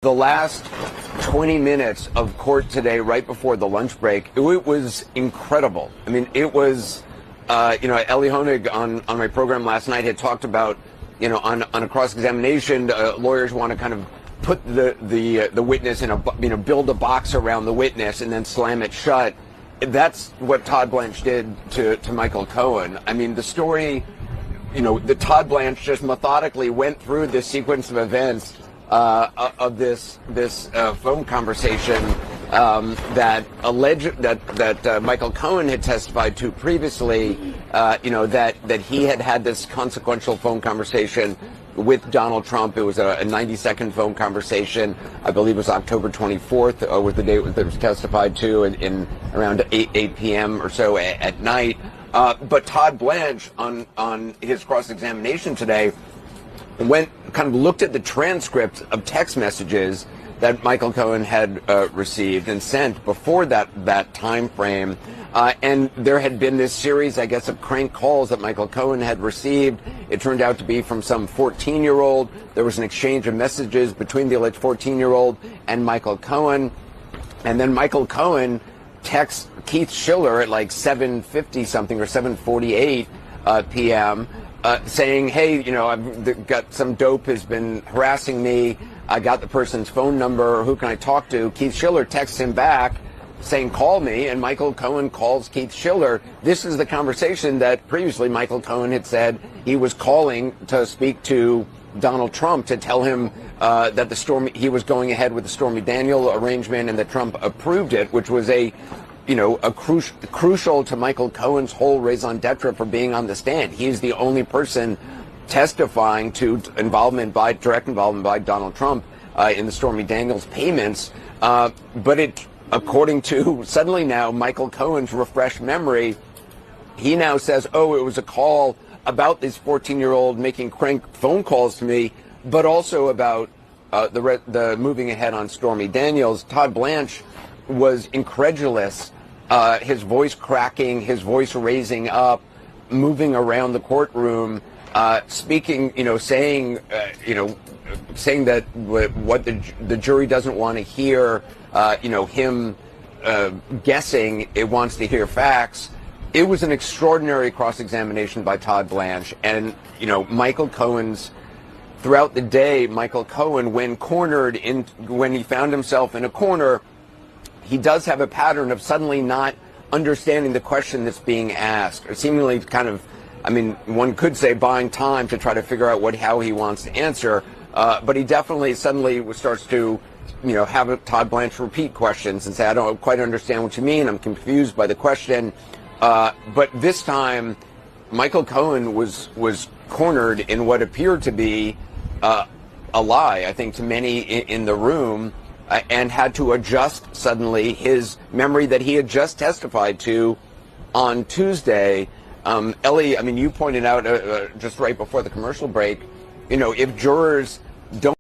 The last 20 minutes of court today, right before the lunch break, it was incredible. I mean, it was, Ellie Honig on my program last night had talked about, on a cross-examination, lawyers want to kind of put the witness in build a box around the witness and then slam it shut. That's what Todd Blanche did to Michael Cohen. I mean, the story, the Todd Blanche just methodically went through this sequence of events of this phone conversation that Michael Cohen had testified to previously, that he had this consequential phone conversation with Donald Trump. It was a 90-second phone conversation. I believe it was October 24th was the date that was testified to in around 8 p.m. or so at night. But Todd Blanche on his cross-examination today looked at the transcript of text messages that Michael Cohen had received and sent before that time frame. And there had been this series, I guess, of crank calls that Michael Cohen had received. It turned out to be from some 14-year-old. There was an exchange of messages between the alleged 14-year-old and Michael Cohen. And then Michael Cohen texts Keith Schiller at like 7:50 something or 7:48 p.m., saying, hey, I've got some dope has been harassing me. I got the person's phone number. Who can I talk to? Keith Schiller texts him back saying, call me. And Michael Cohen calls Keith Schiller. This is the conversation that previously Michael Cohen had said he was calling to speak to Donald Trump to tell him that he was going ahead with the Stormy Daniels arrangement and that Trump approved it, which was crucial to Michael Cohen's whole raison d'etre for being on the stand. He's the only person testifying to direct involvement by Donald Trump in the Stormy Daniels payments. But according to suddenly now Michael Cohen's refreshed memory, he now says, oh, it was a call about this 14-year-old making crank phone calls to me, but also about the moving ahead on Stormy Daniels. Todd Blanche was incredulous. His voice cracking, his voice raising up, moving around the courtroom, speaking, saying that what the jury doesn't want to hear, him guessing, it wants to hear facts. It was an extraordinary cross-examination by Todd Blanche. And, throughout the day, Michael Cohen, when he found himself in a corner, he does have a pattern of suddenly not understanding the question that's being asked, or seemingly one could say buying time to try to figure out how he wants to answer. But he definitely suddenly starts to, have Todd Blanche repeat questions and say, I don't quite understand what you mean. I'm confused by the question. But this time, Michael Cohen was cornered in what appeared to be a lie, I think, to many in the room. And had to adjust suddenly his memory that he had just testified to on Tuesday. Ellie, you pointed out just right before the commercial break, if jurors don't